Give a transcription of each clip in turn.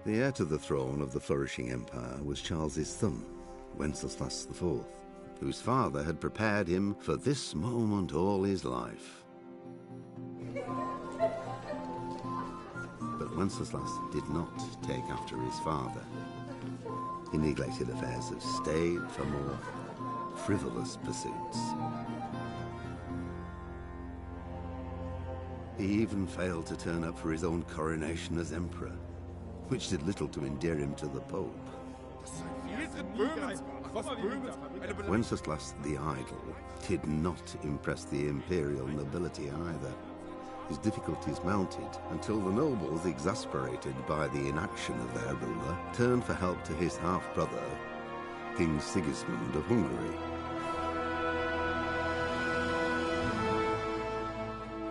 The heir to the throne of the flourishing empire was Charles's son, Wenceslas IV, whose father had prepared him for this moment all his life. But Wenceslas did not take after his father. He neglected affairs of state for more frivolous pursuits. He even failed to turn up for his own coronation as emperor, which did little to endear him to the Pope. Wenceslas the Idle did not impress the imperial nobility either. His difficulties mounted until the nobles, exasperated by the inaction of their ruler, turned for help to his half-brother, King Sigismund of Hungary.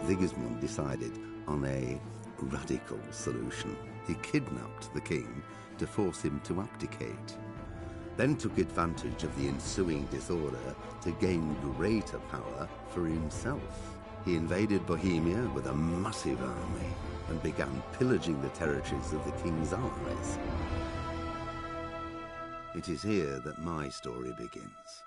Sigismund decided on a radical solution. He kidnapped the king to force him to abdicate, then took advantage of the ensuing disorder to gain greater power for himself. He invaded Bohemia with a massive army and began pillaging the territories of the king's allies. It is here that my story begins.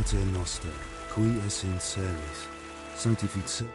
Pater Noster, qui es in celis, sanctificetur.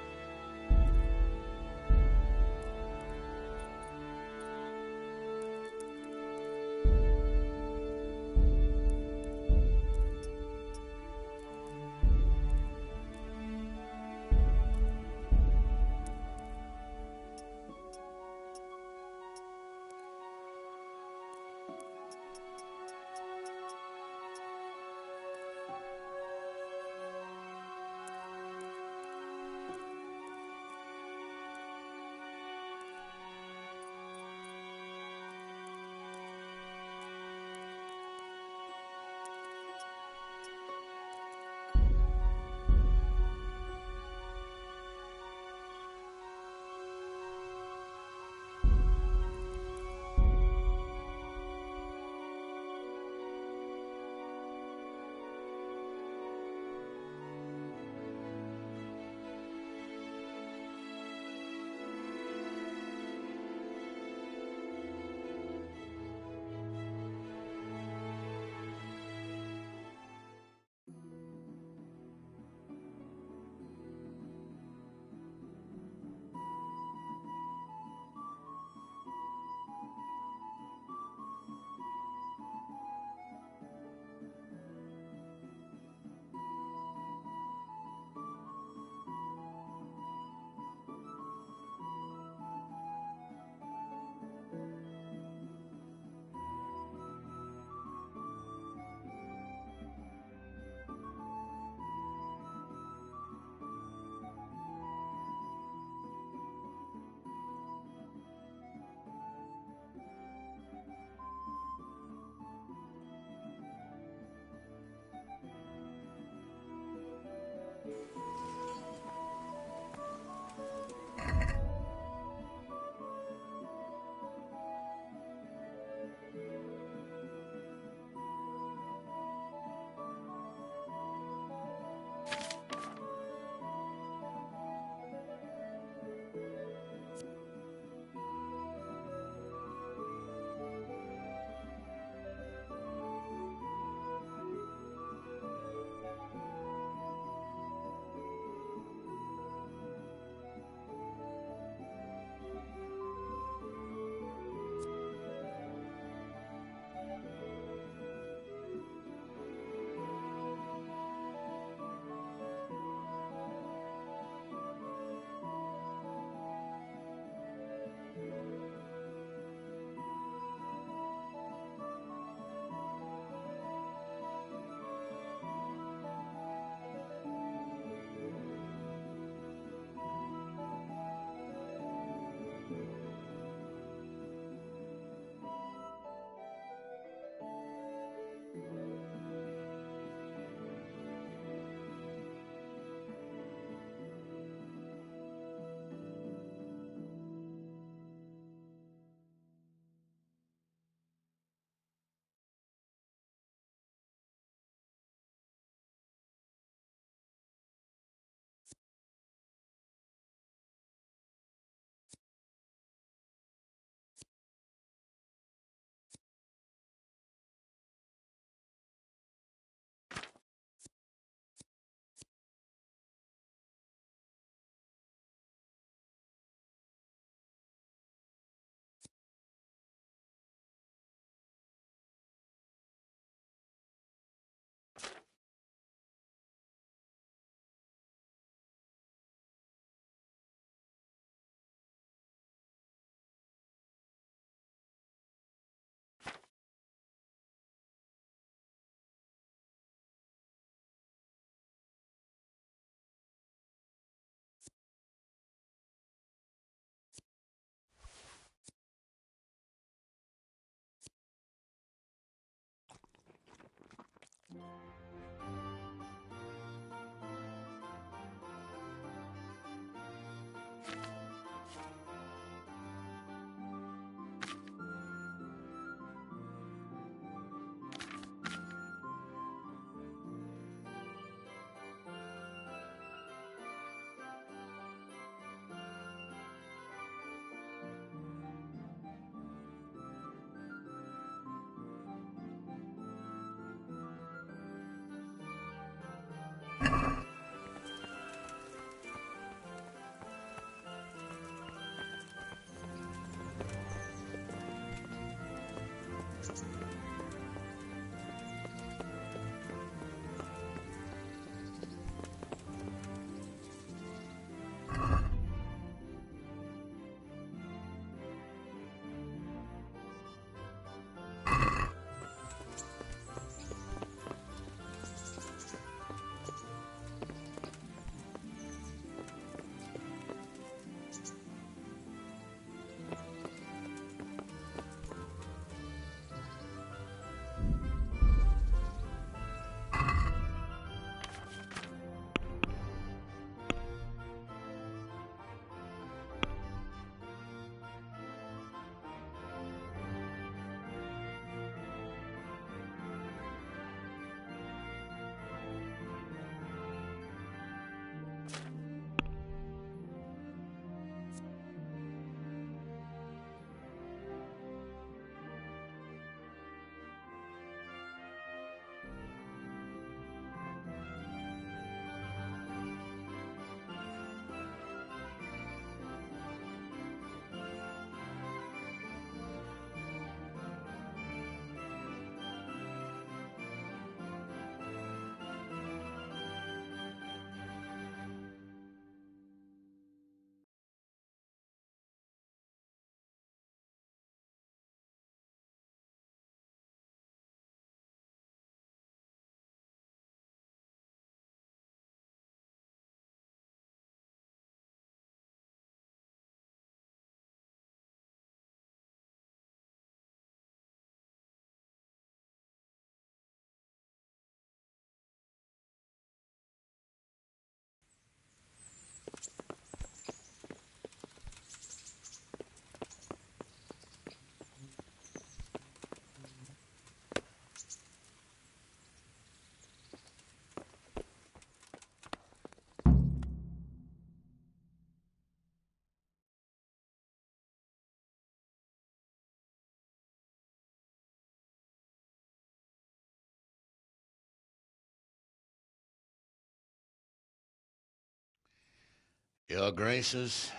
Your Graces,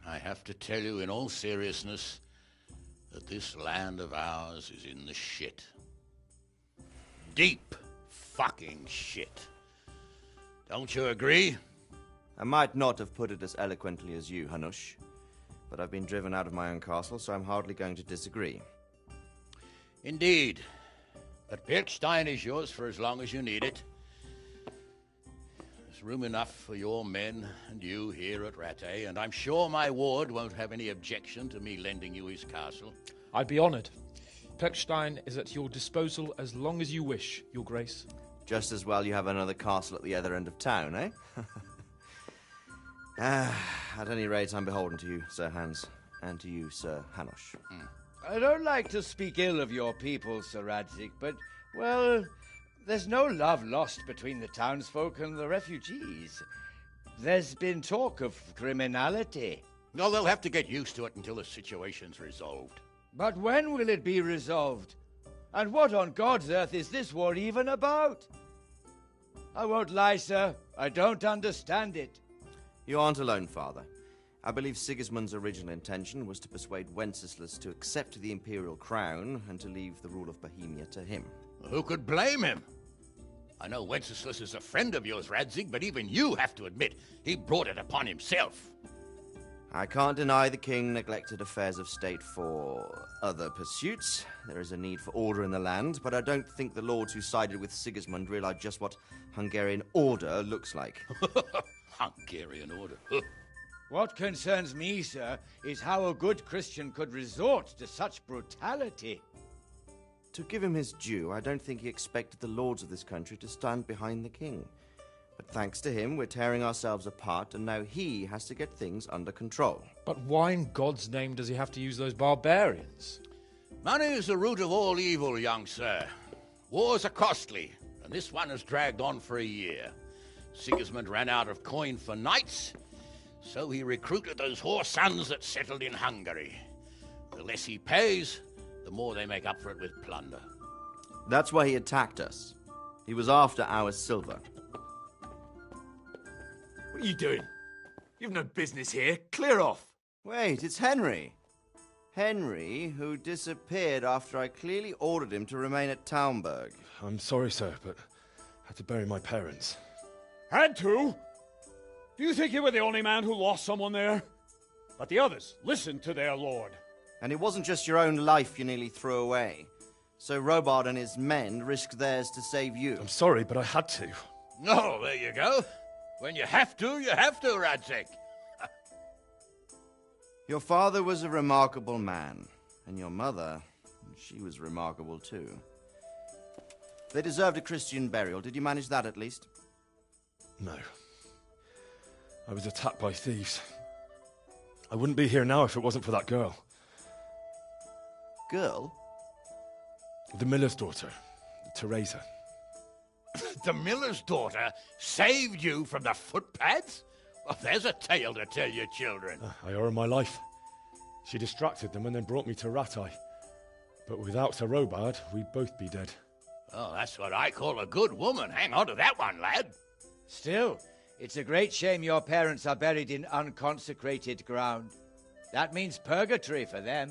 I have to tell you in all seriousness that this land of ours is in the shit. Deep fucking shit. Don't you agree? I might not have put it as eloquently as you, Hanush, but I've been driven out of my own castle, so I'm hardly going to disagree. Indeed. But Birkstein is yours for as long as you need it. There's room enough for your men and you here at Rattay, and I'm sure my ward won't have any objection to me lending you his castle. I'd be honoured. Birkstein is at your disposal as long as you wish, Your Grace. Just as well you have another castle at the other end of town, eh? At any rate, I'm beholden to you, Sir Hans, and to you, Sir Hanush. I don't like to speak ill of your people, Sir Radzig, but, well, there's no love lost between the townsfolk and the refugees. There's been talk of criminality. No, they'll have to get used to it until the situation's resolved. But when will it be resolved? And what on God's earth is this war even about? I won't lie, sir. I don't understand it. You aren't alone, Father. I believe Sigismund's original intention was to persuade Wenceslas to accept the imperial crown and to leave the rule of Bohemia to him. Who could blame him? I know Wenceslas is a friend of yours, Radzig, but even you have to admit he brought it upon himself. I can't deny the king neglected affairs of state for other pursuits. There is a need for order in the land, but I don't think the lords who sided with Sigismund realized just what Hungarian order looks like. Hungarian order? What concerns me, sir, is how a good Christian could resort to such brutality. To give him his due, I don't think he expected the lords of this country to stand behind the king. But thanks to him, we're tearing ourselves apart, and now he has to get things under control. But why in God's name does he have to use those barbarians? Money is the root of all evil, young sir. Wars are costly, and this one has dragged on for a year. Sigismund ran out of coin for knights, so he recruited those whore sons that settled in Hungary. The less he pays, the more they make up for it with plunder. That's why he attacked us. He was after our silver. What are you doing? You've no business here. Clear off. Wait, it's Henry. Henry, who disappeared after I clearly ordered him to remain at Taunberg. I'm sorry, sir, but I had to bury my parents. Had to? Do you think you were the only man who lost someone there? But the others listened to their lord. And it wasn't just your own life you nearly threw away. So Robard and his men risked theirs to save you. I'm sorry, but I had to. Oh, there you go. When you have to, Radzig. Your father was a remarkable man, and your mother, she was remarkable too. They deserved a Christian burial. Did you manage that at least? No. I was attacked by thieves. I wouldn't be here now if it wasn't for that girl. Girl? The miller's daughter, Teresa. The miller's daughter saved you from the footpads? Well, there's a tale to tell your children. I owe her my life. She distracted them and then brought me to Rattay. But without Sir Robard, we'd both be dead. Oh, that's what I call a good woman. Hang on to that one, lad. Still, it's a great shame your parents are buried in unconsecrated ground. That means purgatory for them.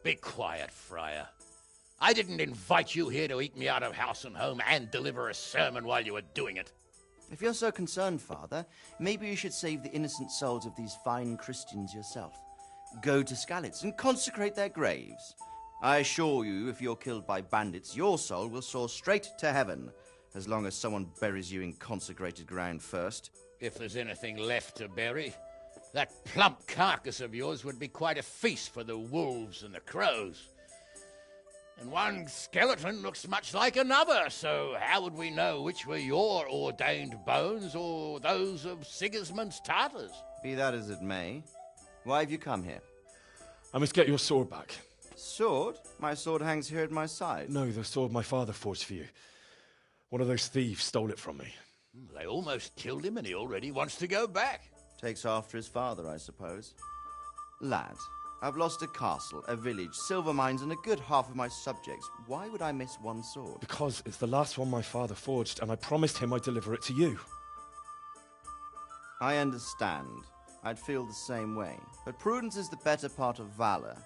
Be quiet, Friar. I didn't invite you here to eat me out of house and home and deliver a sermon while you were doing it. If you're so concerned, Father, maybe you should save the innocent souls of these fine Christians yourself. Go to Skalitz and consecrate their graves. I assure you, if you're killed by bandits, your soul will soar straight to heaven, as long as someone buries you in consecrated ground first. If there's anything left to bury, that plump carcass of yours would be quite a feast for the wolves and the crows. And one skeleton looks much like another, so how would we know which were your ordained bones or those of Sigismund's Tartars? Be that as it may, why have you come here? I must get your sword back. Sword? My sword hangs here at my side. No, the sword my father forged for you. One of those thieves stole it from me. They almost killed him and he already wants to go back. Takes after his father, I suppose. Lad, I've lost a castle, a village, silver mines, and a good half of my subjects. Why would I miss one sword? Because it's the last one my father forged, and I promised him I'd deliver it to you. I understand. I'd feel the same way. But prudence is the better part of valor,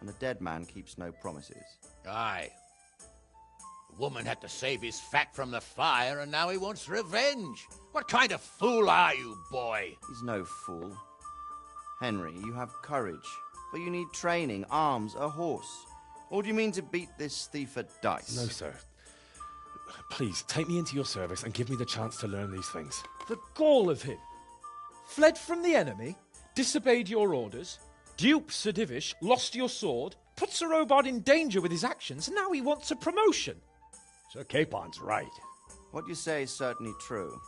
and a dead man keeps no promises. Aye. The woman had to save his fat from the fire, and now he wants revenge. What kind of fool are you, boy? He's no fool. Henry, you have courage, but you need training, arms, a horse. Or do you mean to beat this thief at dice? No, sir. Please, take me into your service and give me the chance to learn these things. The gall of him. Fled from the enemy, disobeyed your orders, duped Sir Divish, lost your sword, put Sir Robard in danger with his actions, and now he wants a promotion. Sir Capon's right. What you say is certainly true,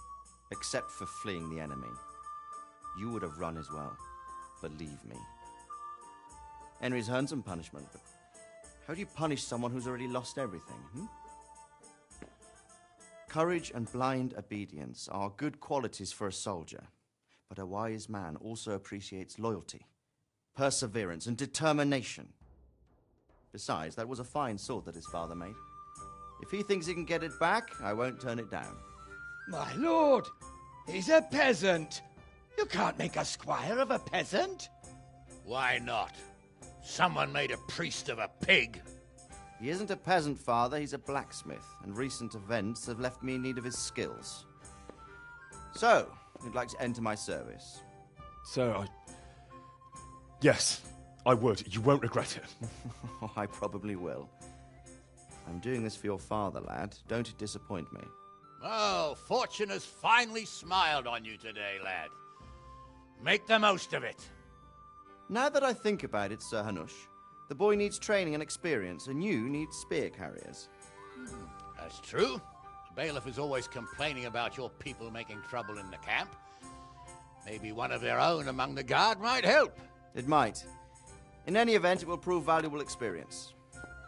except for fleeing the enemy. You would have run as well, believe me. Henry's earned some punishment, but how do you punish someone who's already lost everything, Courage and blind obedience are good qualities for a soldier, but a wise man also appreciates loyalty, perseverance, and determination. Besides, that was a fine sword that his father made. If he thinks he can get it back, I won't turn it down. My lord, he's a peasant. You can't make a squire of a peasant. Why not? Someone made a priest of a pig. He isn't a peasant, father, he's a blacksmith, and recent events have left me in need of his skills. So, you'd like to enter my service? Sir, Yes, I would. You won't regret it. Oh, I probably will. I'm doing this for your father, lad. Don't disappoint me. Oh, fortune has finally smiled on you today, lad. Make the most of it. Now that I think about it, Sir Hanush, the boy needs training and experience, and you need spear carriers. That's true. The bailiff is always complaining about your people making trouble in the camp. Maybe one of their own among the guard might help. It might. In any event, it will prove valuable experience.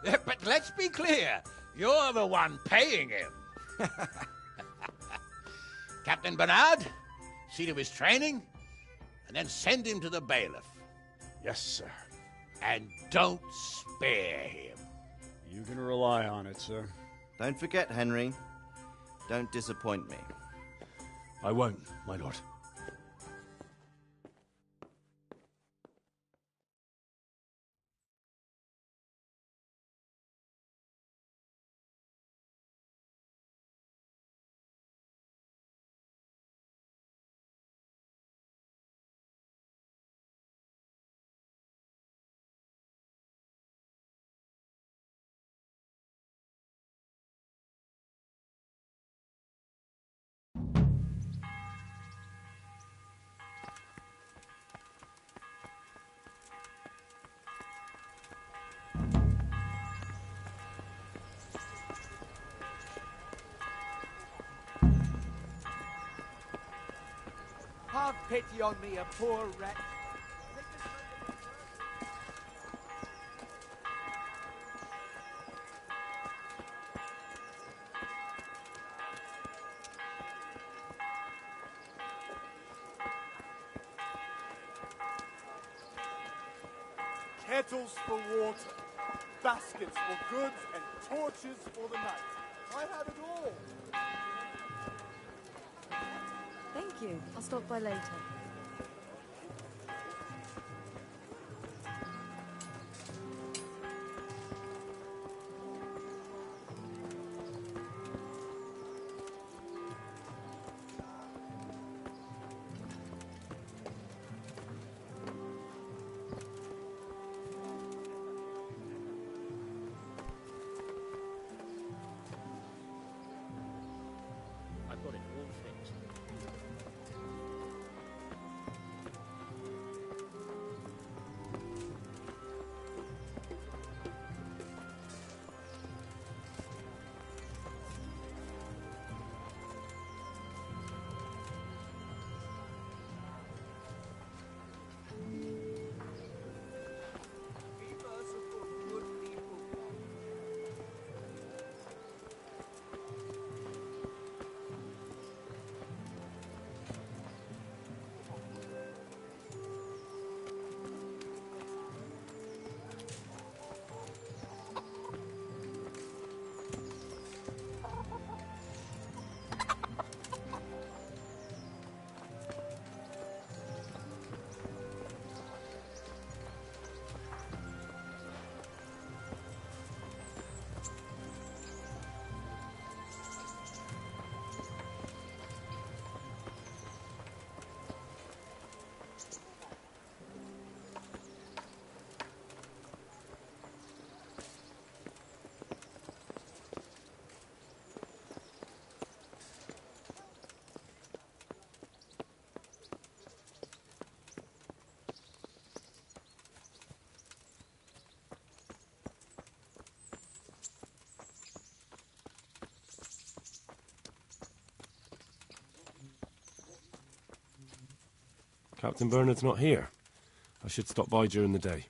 But let's be clear. You're the one paying him. Captain Bernard, see to his training, and then send him to the bailiff. Yes, sir. And don't spare him. You can rely on it, sir. Don't forget, Henry. Don't disappoint me. I won't, my lord. Have pity on me, a poor wretch. Kettles for water, baskets for goods, and torches for the night. I have it all. Thank you. I'll stop by later. I've got it all fixed. Captain Bernard's not here. I should stop by during the day.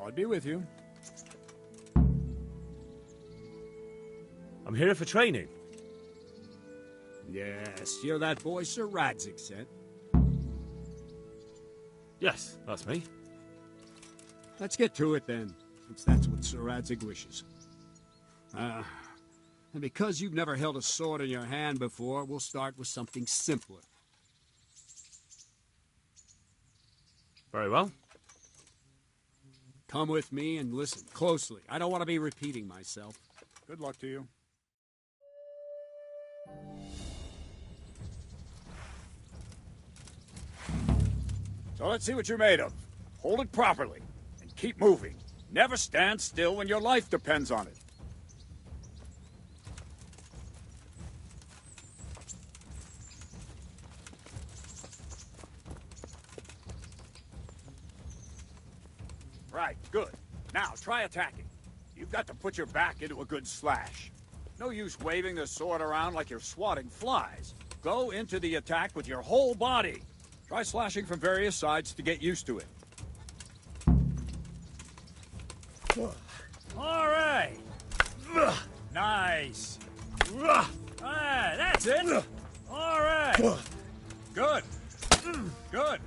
God be with you. I'm here for training. Yes, you're that boy Sir Radzig sent. Yes, that's me. Let's get to it then, since that's what Sir Radzig wishes. And because you've never held a sword in your hand before, we'll start with something simpler. Very well. Come with me and listen closely. I don't want to be repeating myself. Good luck to you. So let's see what you're made of. Hold it properly and keep moving. Never stand still when your life depends on it. Right, good. Now, try attacking. You've got to put your back into a good slash. No use waving the sword around like you're swatting flies. Go into the attack with your whole body. Try slashing from various sides to get used to it. All right. Nice. Ah, that's it. All right. Good. Good.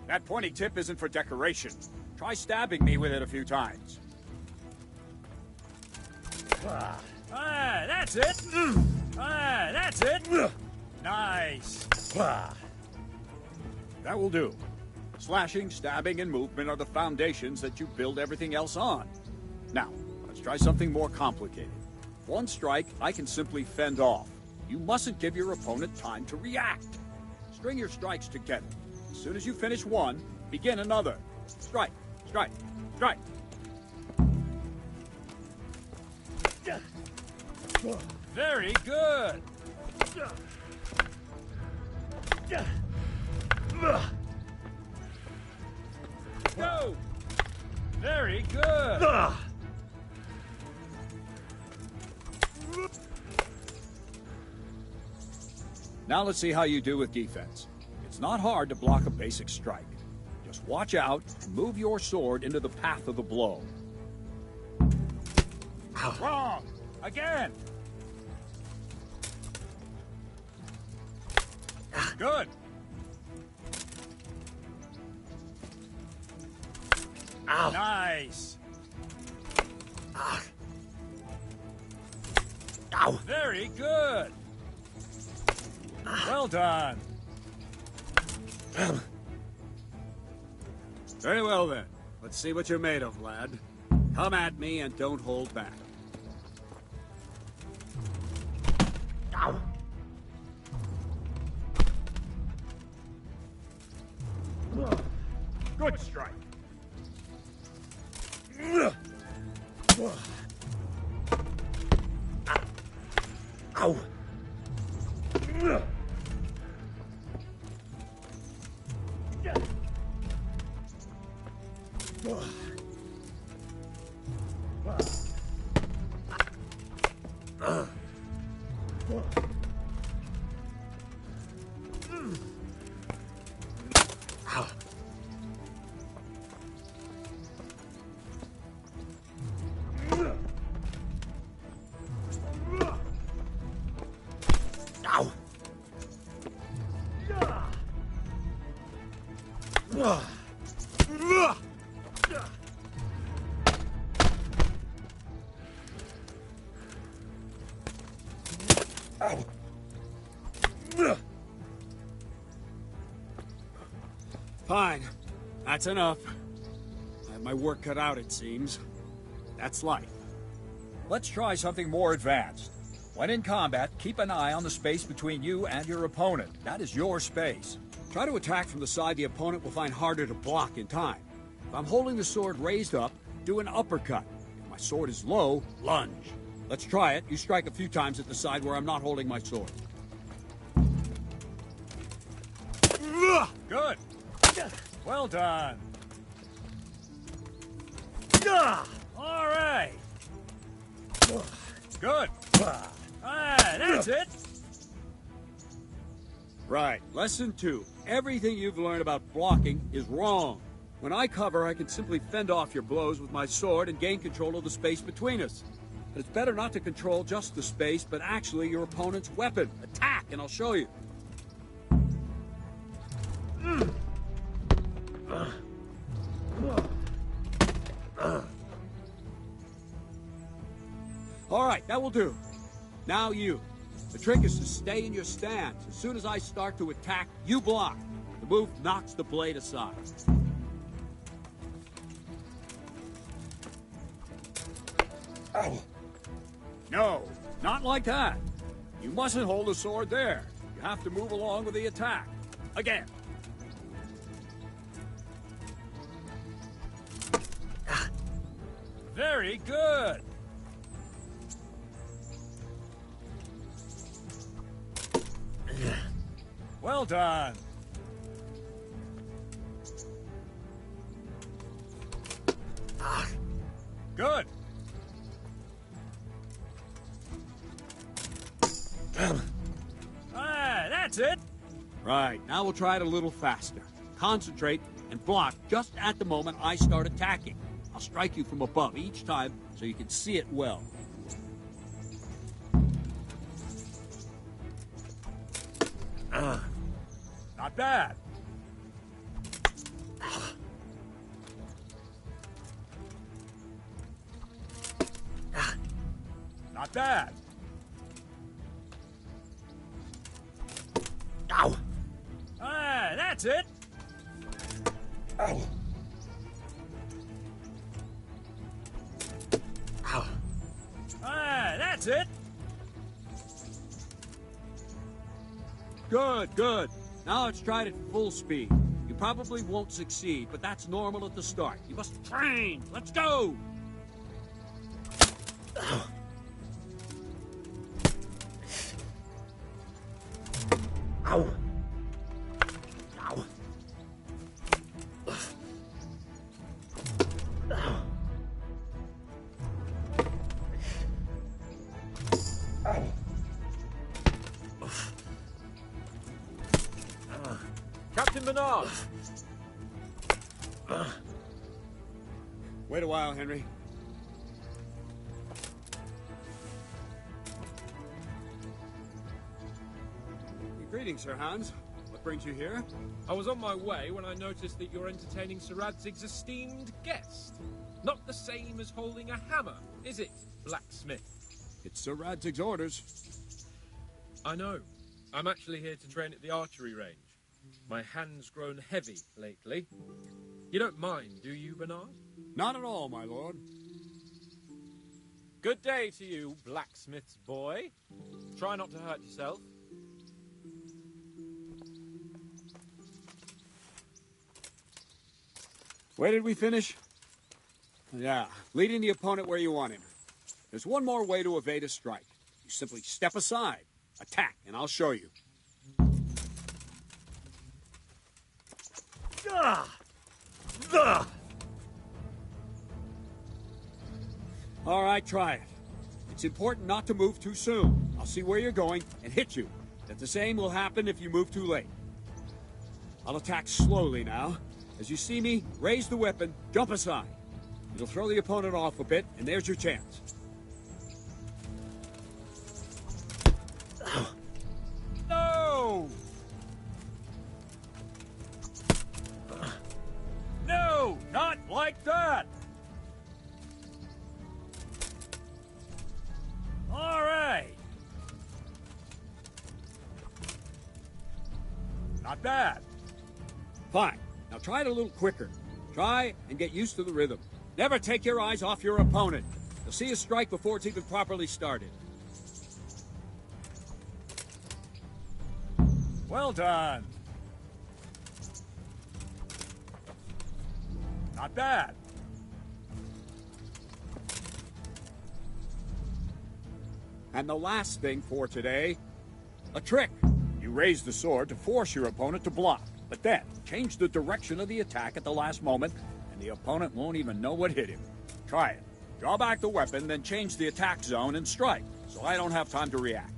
That pointy tip isn't for decoration. Try stabbing me with it a few times. Ah, that's it. Ah, that's it. Nice. That will do. Slashing, stabbing, and movement are the foundations that you build everything else on. Now, let's try something more complicated. One strike, I can simply fend off. You mustn't give your opponent time to react. String your strikes together. As soon as you finish one, begin another. Strike, strike, strike. Very good. Go. Very good. Now let's see how you do with defense. It's not hard to block a basic strike. Just watch out and move your sword into the path of the blow. Wrong! Again! Good! Ow. Nice! Ow. Very good. Well done! Very well then. Let's see what you're made of, lad. Come at me and don't hold back. Ow. Good strike. Ow. Fine. That's enough. I have my work cut out, it seems. That's life. Let's try something more advanced. When in combat, keep an eye on the space between you and your opponent. That is your space. Try to attack from the side the opponent will find harder to block in time. If I'm holding the sword raised up, do an uppercut. If my sword is low, lunge. Let's try it. You strike a few times at the side where I'm not holding my sword. Good. Well done. All right. Good. That's it. Right. Lesson 2. Everything you've learned about blocking is wrong. When I cover, I can simply fend off your blows with my sword and gain control of the space between us. But it's better not to control just the space, but actually your opponent's weapon. Attack, and I'll show you. All right, that will do. Now you. The trick is to stay in your stance. As soon as I start to attack, you block. The move knocks the blade aside. Ow. No, not like that. You mustn't hold the sword there. You have to move along with the attack. Again. Very good. Well done. Good. That's it. Right, now we'll try it a little faster. Concentrate and block just at the moment I start attacking. I'll strike you from above each time so you can see it well. Not bad. Not bad. Ow! That's it. Ow. Ow. Ah, that's it. Good, good. Now let's try it at full speed. You probably won't succeed, but that's normal at the start. You must train. Let's go! Ow. Ow. Ow. Captain Bernard! Wait a while, Henry. Greetings, Sir Hans. What brings you here? I was on my way when I noticed that you're entertaining Sir Radzig's esteemed guest. Not the same as holding a hammer, is it, blacksmith? It's Sir Radzig's orders. I know. I'm actually here to train at the archery range. My hand's grown heavy lately. You don't mind, do you, Bernard? Not at all, my lord. Good day to you, blacksmith's boy. Try not to hurt yourself. Where did we finish? Yeah, leading the opponent where you want him. There's one more way to evade a strike. You simply step aside, attack, and I'll show you. All right, try it. It's important not to move too soon. I'll see where you're going and hit you. That the same will happen if you move too late. I'll attack slowly now. As you see me, raise the weapon, jump aside. It'll throw the opponent off a bit, and there's your chance. No! No, not like that! All right. Not bad. Fine. Now try it a little quicker. Try and get used to the rhythm. Never take your eyes off your opponent. You'll see a strike before it's even properly started. Well done. Not bad. And the last thing for today, a trick. You raise the sword to force your opponent to block, but then change the direction of the attack at the last moment, and the opponent won't even know what hit him. Try it. Draw back the weapon, then change the attack zone and strike, so I don't have time to react.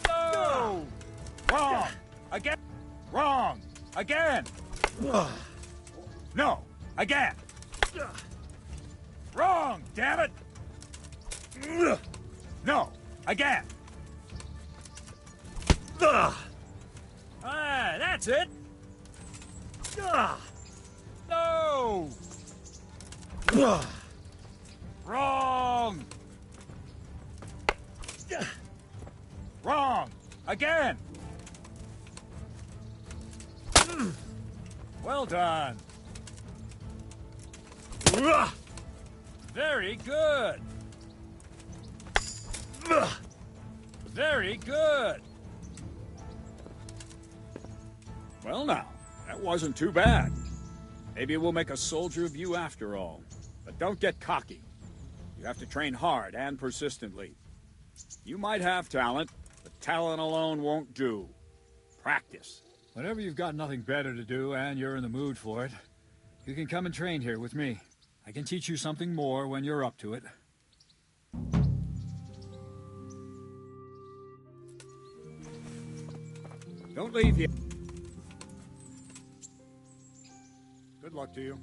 No! Wrong! Again! Wrong! Again! No! Again! Wrong! Damn it! No! Again! Ah, that's it! No! Wrong! Wrong! Again! Well done! Very good! Very good! Well now, that wasn't too bad. Maybe we'll make a soldier of you after all. But don't get cocky. You have to train hard and persistently. You might have talent, but talent alone won't do. Practice. Whenever you've got nothing better to do and you're in the mood for it, you can come and train here with me. I can teach you something more when you're up to it. Don't leave yet. Good luck to you.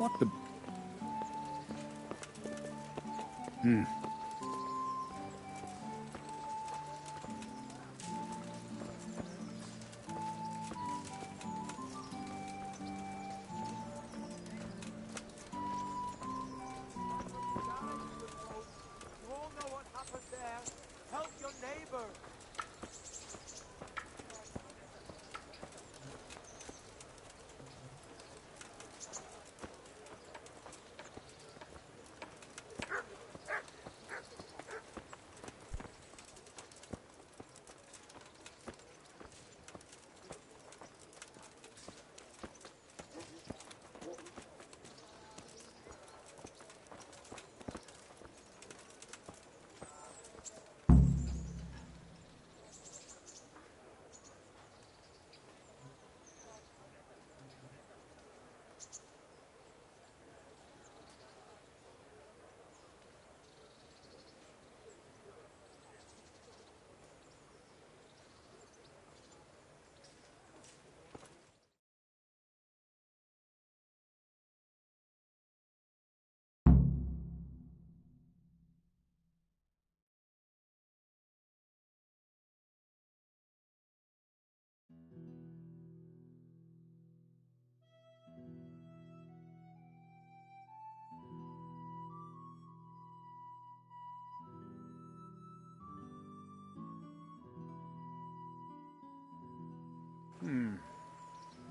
What the... You all know what happened there. Help your neighbor.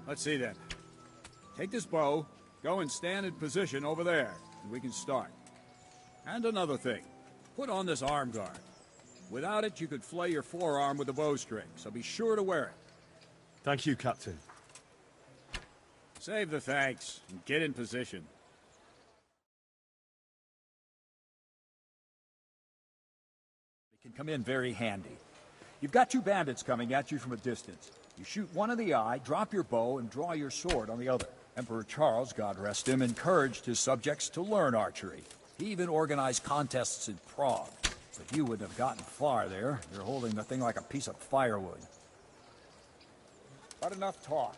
Let's see then. Take this bow, go and stand in position over there, and we can start. And another thing, put on this arm guard. Without it, you could flay your forearm with a bowstring, so be sure to wear it. Thank you, Captain. Save the thanks, and get in position. It can come in very handy. You've got two bandits coming at you from a distance. You shoot one in the eye, drop your bow, and draw your sword on the other. Emperor Charles, God rest him, encouraged his subjects to learn archery. He even organized contests in Prague. But you wouldn't have gotten far there. You're holding the thing like a piece of firewood. But enough talk.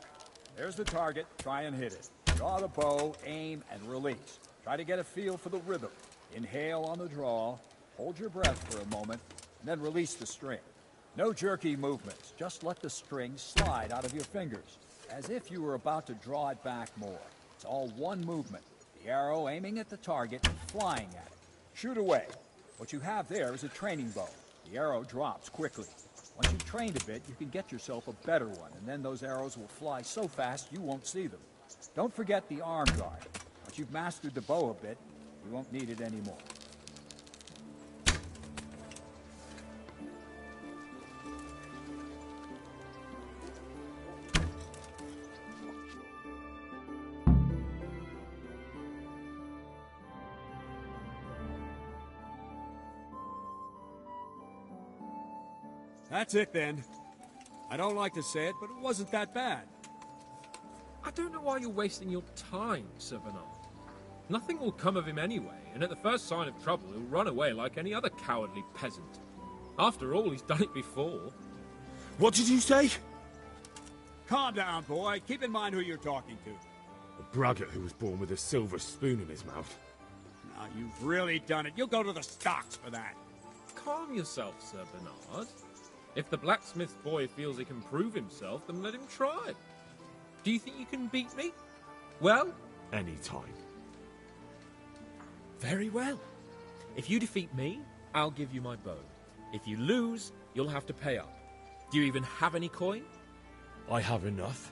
There's the target. Try and hit it. Draw the bow, aim, and release. Try to get a feel for the rhythm. Inhale on the draw, hold your breath for a moment, and then release the string. No jerky movements. Just let the string slide out of your fingers, as if you were about to draw it back more. It's all one movement. The arrow aiming at the target and flying at it. Shoot away. What you have there is a training bow. The arrow drops quickly. Once you've trained a bit, you can get yourself a better one, and then those arrows will fly so fast you won't see them. Don't forget the arm guard. Once you've mastered the bow a bit, you won't need it anymore. That's it then. I don't like to say it, but it wasn't that bad. I don't know why you're wasting your time, Sir Bernard. Nothing will come of him anyway, and at the first sign of trouble, he'll run away like any other cowardly peasant. After all, he's done it before. What did you say? Calm down, boy. Keep in mind who you're talking to. A braggart who was born with a silver spoon in his mouth. Now, you've really done it. You'll go to the stocks for that. Calm yourself, Sir Bernard. If the blacksmith's boy feels he can prove himself, then let him try. Do you think you can beat me? Well? Any time. Very well. If you defeat me, I'll give you my bow. If you lose, you'll have to pay up. Do you even have any coin? I have enough.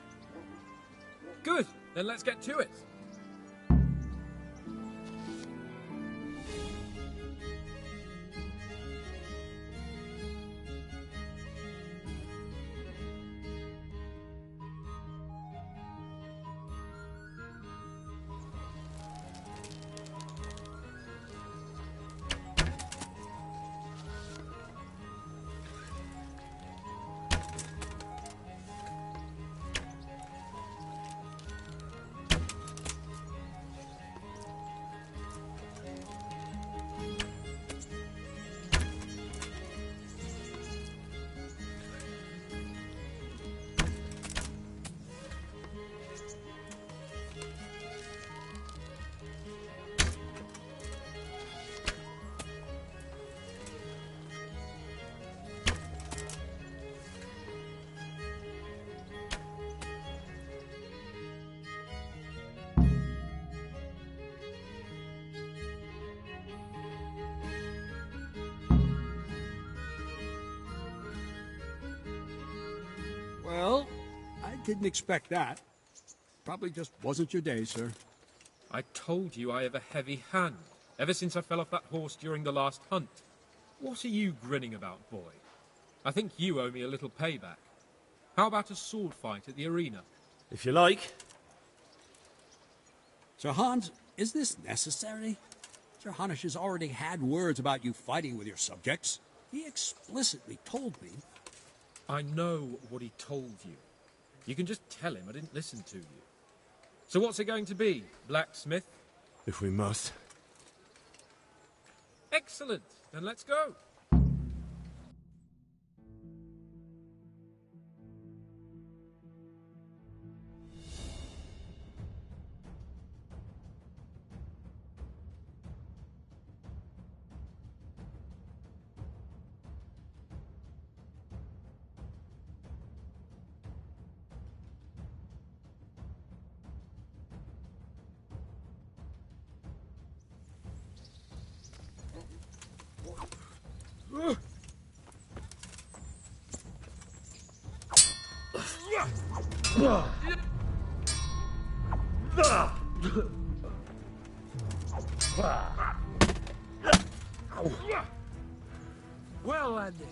Good, then let's get to it. Well, I didn't expect that. Probably just wasn't your day, sir. I told you I have a heavy hand, ever since I fell off that horse during the last hunt. What are you grinning about, boy? I think you owe me a little payback. How about a sword fight at the arena? If you like. Sir Hans, is this necessary? Sir Hanush has already had words about you fighting with your subjects. He explicitly told me. I know what he told you. You can just tell him I didn't listen to you. So what's it going to be, blacksmith? If we must. Excellent. Then let's go. Well ended.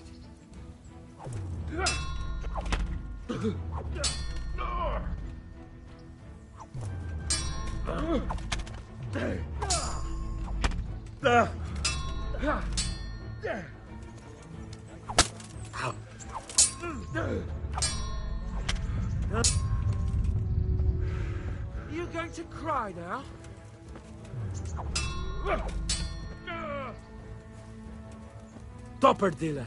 You going to cry now? Topper delay.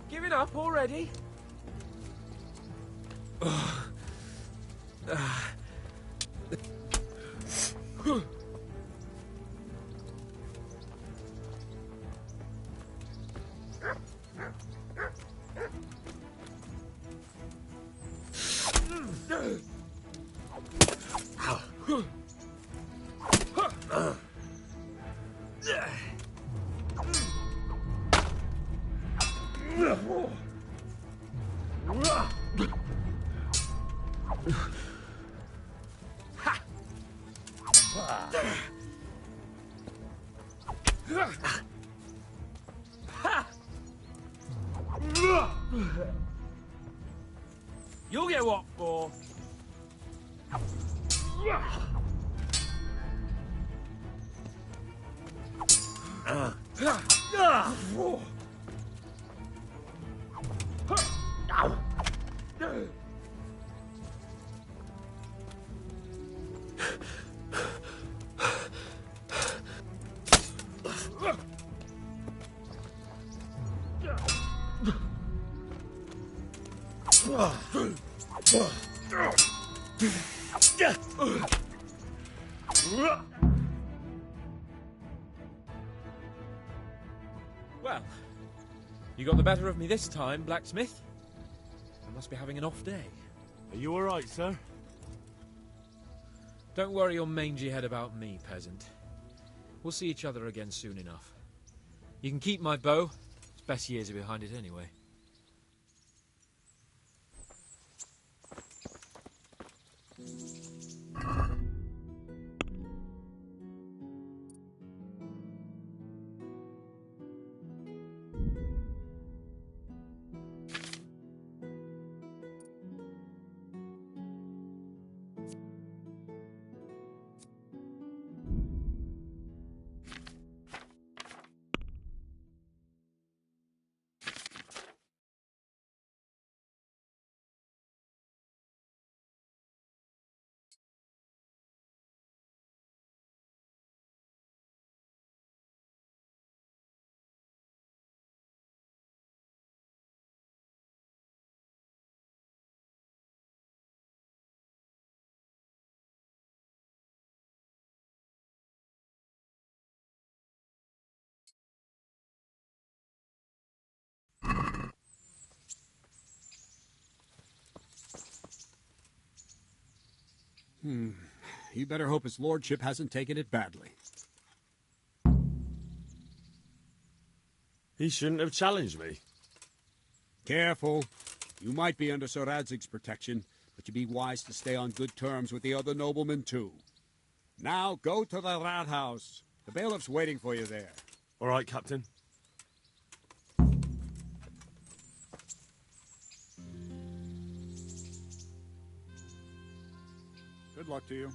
Giving up already? You'll get what for? Well, you got the better of me this time, blacksmith. I must be having an off day. Are you all right, sir? Don't worry your mangy head about me, peasant. We'll see each other again soon enough. You can keep my bow. Its best years are behind it anyway. You better hope his lordship hasn't taken it badly. He shouldn't have challenged me. Careful. You might be under Sir Radzig's protection, but you'd be wise to stay on good terms with the other noblemen, too. Now, go to the rat house. The bailiff's waiting for you there. All right, Captain. Good luck to you.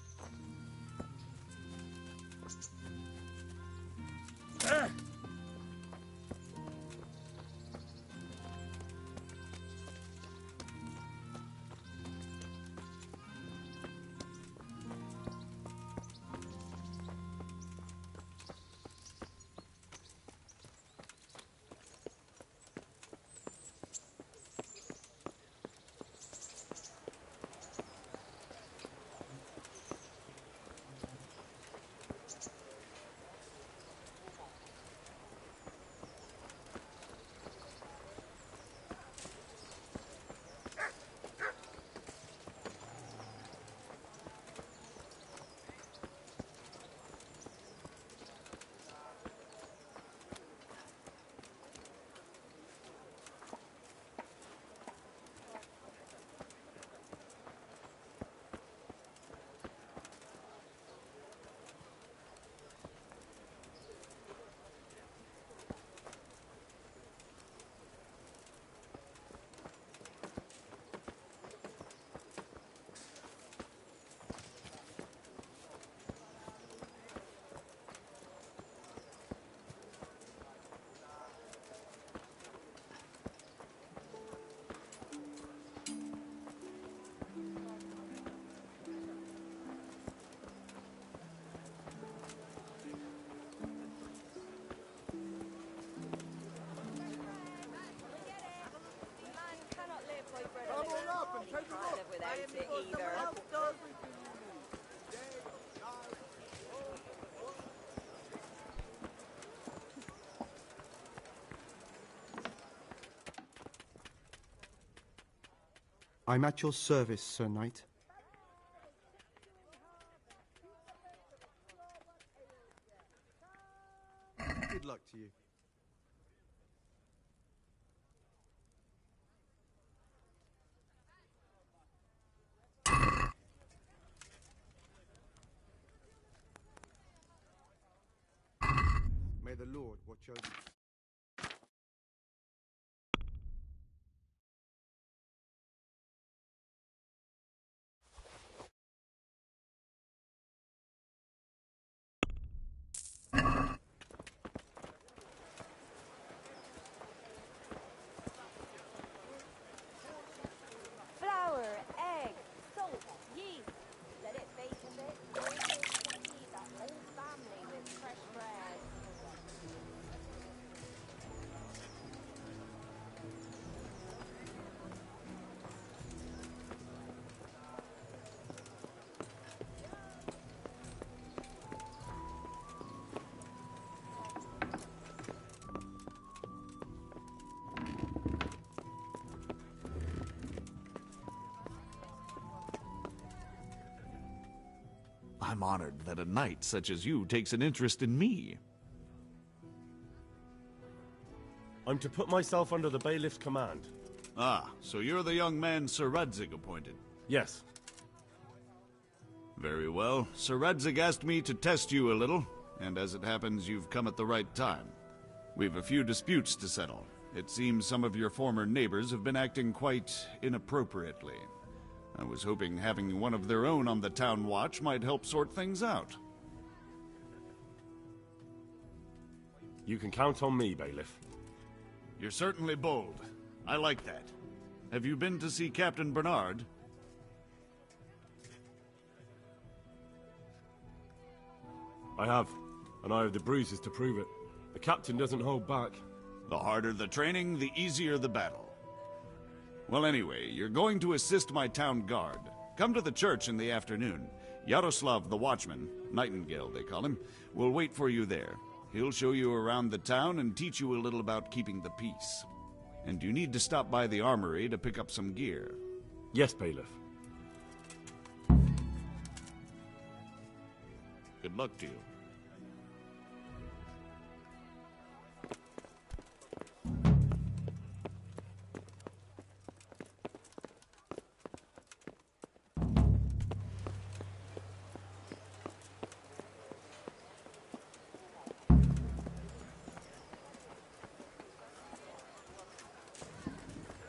I'm at your service, Sir Knight. Good luck to you. May the Lord watch over you. Flour, egg, salt, yeast. Let it bake a bit. Feed that whole family with fresh bread. I'm honored that a knight such as you takes an interest in me. I'm to put myself under the bailiff's command. Ah, so you're the young man Sir Radzig appointed? Yes. Very well. Sir Radzig asked me to test you a little, and as it happens, you've come at the right time. We've a few disputes to settle. It seems some of your former neighbors have been acting quite inappropriately. I was hoping having one of their own on the town watch might help sort things out. You can count on me, bailiff. You're certainly bold. I like that. Have you been to see Captain Bernard? I have, and I have the bruises to prove it. The captain doesn't hold back. The harder the training, the easier the battle. Well, anyway, you're going to assist my town guard. Come to the church in the afternoon. Yaroslav the watchman, Nightingale they call him, will wait for you there. He'll show you around the town and teach you a little about keeping the peace. And you need to stop by the armory to pick up some gear. Yes, bailiff. Good luck to you.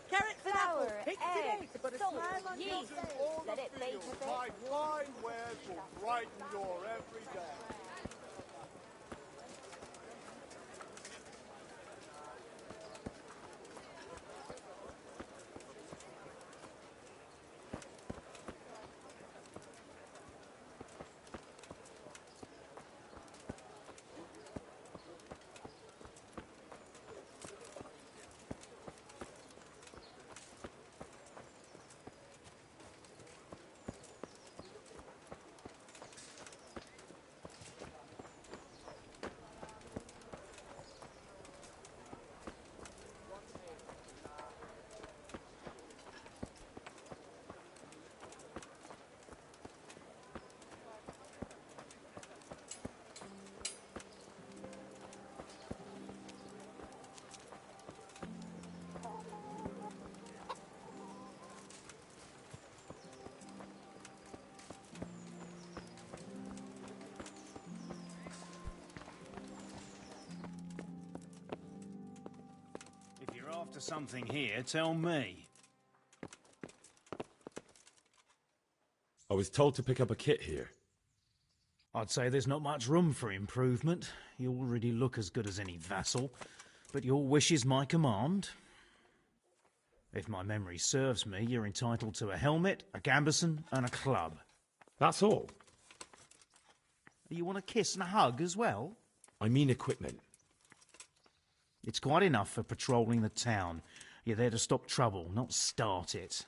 Carrots and apples, Flour, pigs and eggs, eggs, but a salt, smile on your yeast, face. all Let the it bake fields, a bit. my fine wares will brighten your every day. If you're after something here, tell me. I was told to pick up a kit here. I'd say there's not much room for improvement. You already look as good as any vassal, but your wish is my command. If my memory serves me, you're entitled to a helmet, a gambeson, and a club. That's all? You want a kiss and a hug as well? I mean equipment. It's quite enough for patrolling the town. You're there to stop trouble, not start it.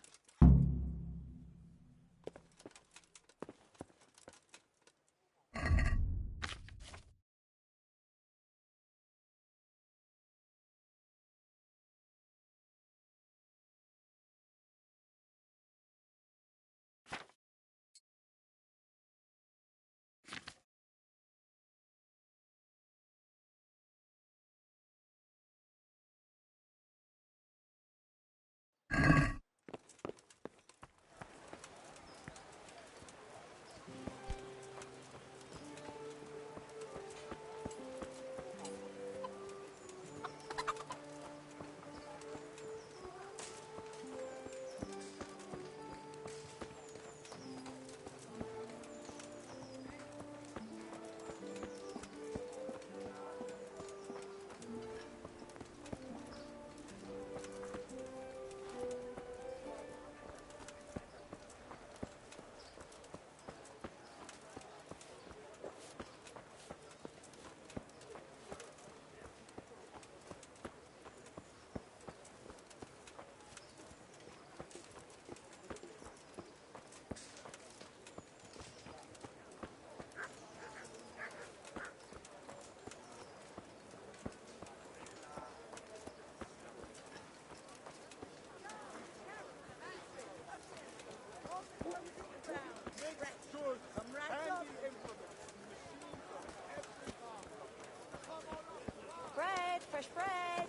Bread, fresh bread,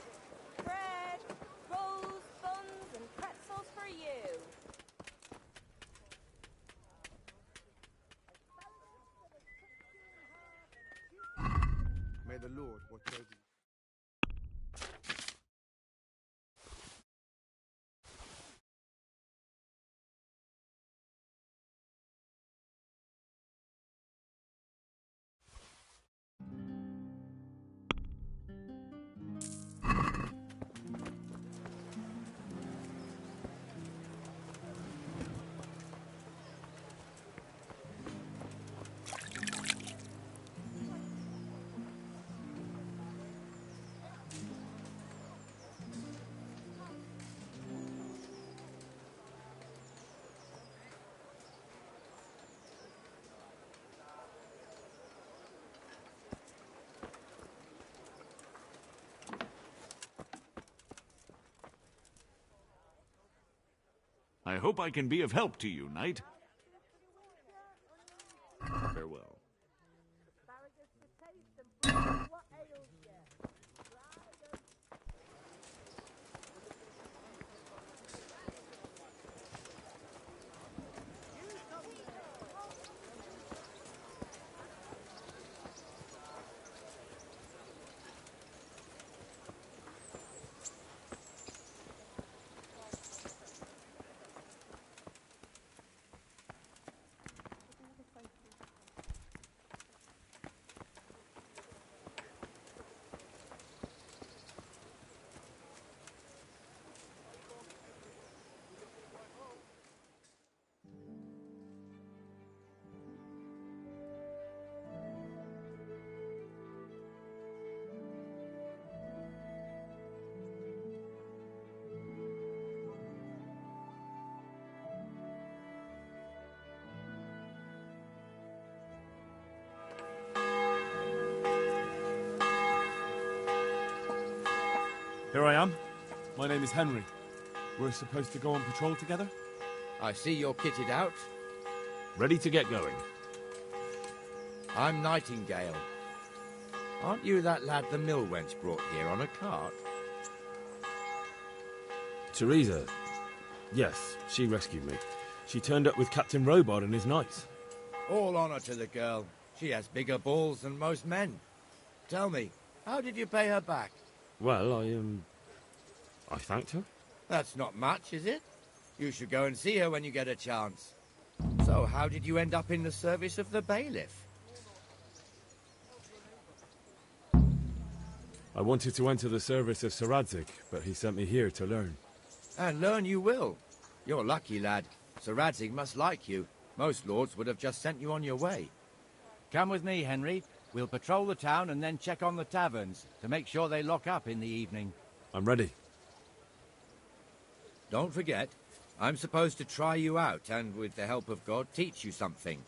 bread, rolls, buns, and pretzels for you. May the Lord watch over you. I hope I can be of help to you, knight. Farewell. Here I am. My name is Henry. We're supposed to go on patrol together? I see you're kitted out. Ready to get going. I'm Nightingale. Aren't you that lad the mill wench brought here on a cart? Teresa. Yes, she rescued me. She turned up with Captain Robard and his knights. All honor to the girl. She has bigger balls than most men. Tell me, how did you pay her back? Well, I thanked her. That's not much, is it? You should go and see her when you get a chance. So, how did you end up in the service of the bailiff? I wanted to enter the service of Sir Radzig, but he sent me here to learn. And learn you will. You're lucky, lad. Sir Radzig must like you. Most lords would have just sent you on your way. Come with me, Henry. We'll patrol the town and then check on the taverns to make sure they lock up in the evening. I'm ready. Don't forget, I'm supposed to try you out and, with the help of God, teach you something.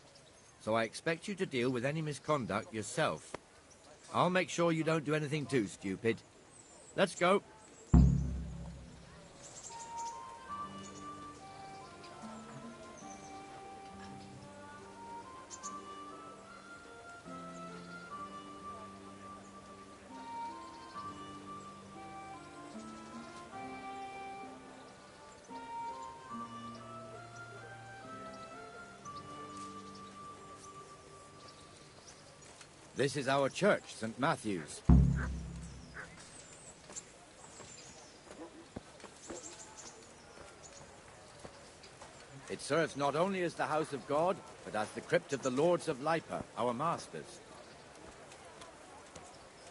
So I expect you to deal with any misconduct yourself. I'll make sure you don't do anything too stupid. Let's go. This is our church, St. Matthew's. It serves not only as the house of God, but as the crypt of the lords of Lipa, our masters.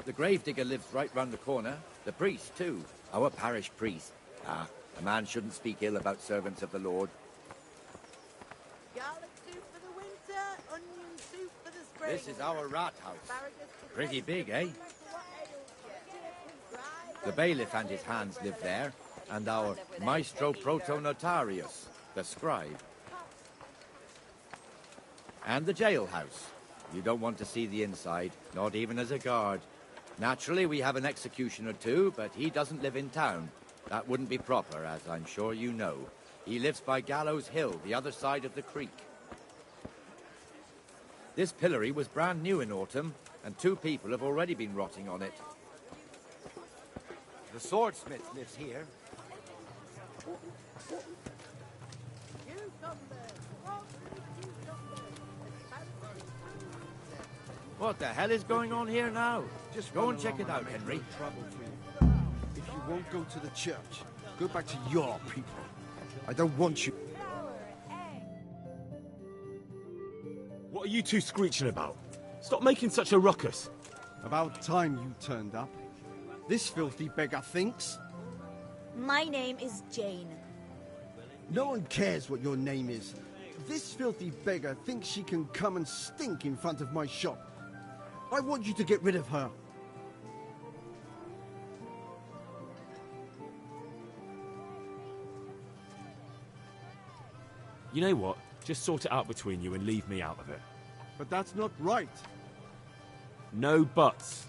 The gravedigger lives right round the corner. The priest, too, our parish priest. Ah, a man shouldn't speak ill about servants of the Lord. Garlic soup for the winter, onion soup for the spring. This is our rat house. Pretty big, eh? The bailiff and his hands live there, and our maestro protonotarius, the scribe. And the jailhouse. You don't want to see the inside, not even as a guard. Naturally, we have an executioner too, but he doesn't live in town. That wouldn't be proper, as I'm sure you know. He lives by Gallows Hill, the other side of the creek. This pillory was brand new in autumn, and 2 people have already been rotting on it. The swordsmith lives here. What the hell is going on here now? Just go and check it out, Henry. If you won't go to the church, go back to your people. I don't want you. What are you two screeching about? Stop making such a ruckus. About time you turned up. This filthy beggar thinks. My name is Jane. No one cares what your name is. This filthy beggar thinks she can come and stink in front of my shop. I want you to get rid of her. You know what? Just sort it out between you and leave me out of it. But that's not right. No buts.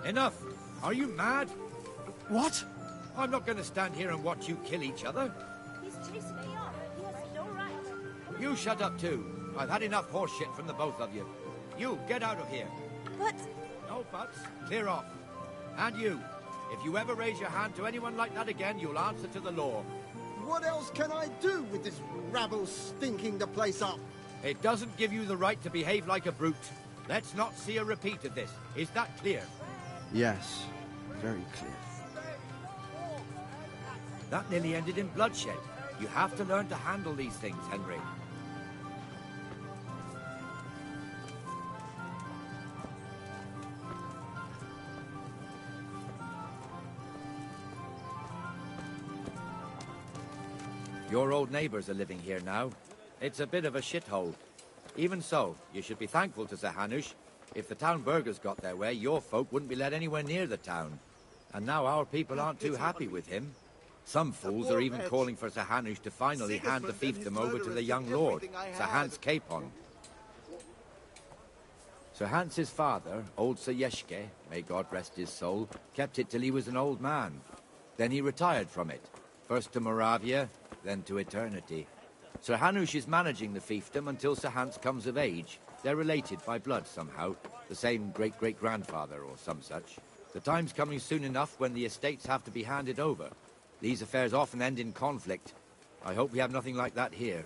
Enough! Are you mad? What? I'm not going to stand here and watch you kill each other. He's chasing me off. He has no right. You shut up too. I've had enough horse shit from the both of you. You, get out of here. But... No buts. Clear off. And you. If you ever raise your hand to anyone like that again, you'll answer to the law. What else can I do with this rabble stinking the place up? It doesn't give you the right to behave like a brute. Let's not see a repeat of this. Is that clear? Yes, very clear. That nearly ended in bloodshed. You have to learn to handle these things, Henry. Your old neighbors are living here now. It's a bit of a shithole. Even so, you should be thankful to Sir Hanush. If the town burghers got their way, your folk wouldn't be let anywhere near the town. And now our people aren't too happy with him. Some fools are even calling for Sir Hanush to finally hand the fiefdom over to the young lord, Sir Hans Capon. Sir Hans's father, old Sir Yeshke, may God rest his soul, kept it till he was an old man. Then he retired from it, first to Moravia, then to eternity. Sir Hanush is managing the fiefdom until Sir Hans comes of age. They're related by blood somehow, the same great-great-grandfather or some such. The time's coming soon enough when the estates have to be handed over. These affairs often end in conflict. I hope we have nothing like that here.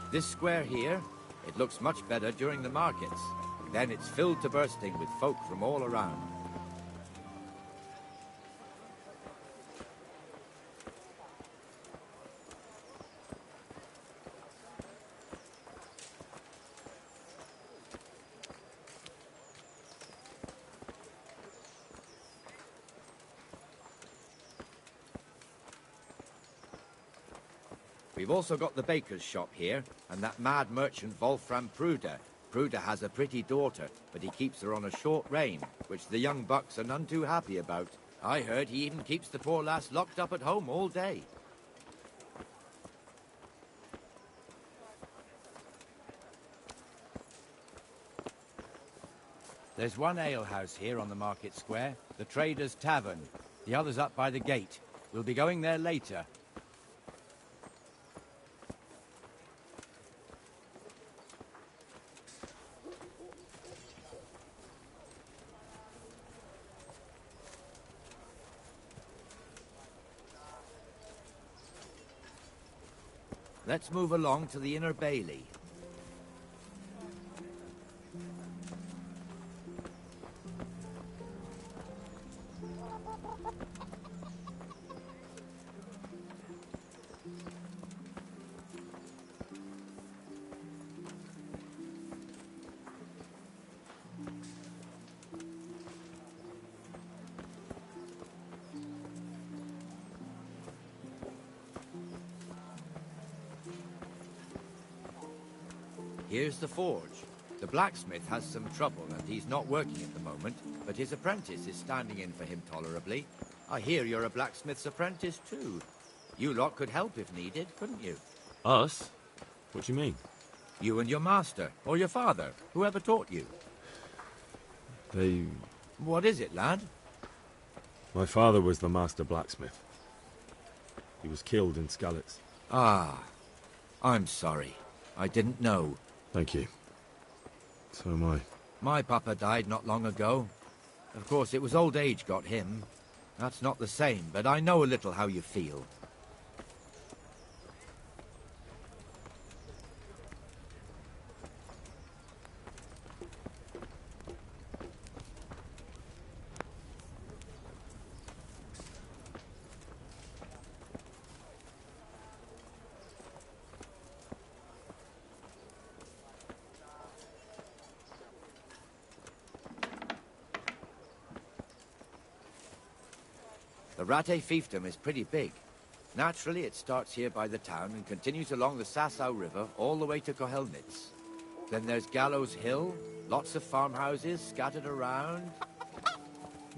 This square here, it looks much better during the markets. Then it's filled to bursting with folk from all around. We've also got the baker's shop here, and that mad merchant Wolfram Pruder. Pruder has a pretty daughter, but he keeps her on a short rein, which the young bucks are none too happy about. I heard he even keeps the poor lass locked up at home all day. There's one alehouse here on the market square, the Trader's Tavern. The other's up by the gate. We'll be going there later. Let's move along to the Inner Bailey. Here's the forge. The blacksmith has some trouble and he's not working at the moment, but his apprentice is standing in for him tolerably. I hear you're a blacksmith's apprentice too. You lot could help if needed, couldn't you? Us? What do you mean? You and your master, or your father, whoever taught you. They... What is it, lad? My father was the master blacksmith. He was killed in Skalitz. Ah, I'm sorry. I didn't know. Thank you. So am I. My papa died not long ago. Of course, it was old age got him. That's not the same, but I know a little how you feel. The Rate fiefdom is pretty big. Naturally, it starts here by the town and continues along the Sasau River all the way to Kohelnitz. Then there's Gallows Hill, lots of farmhouses scattered around.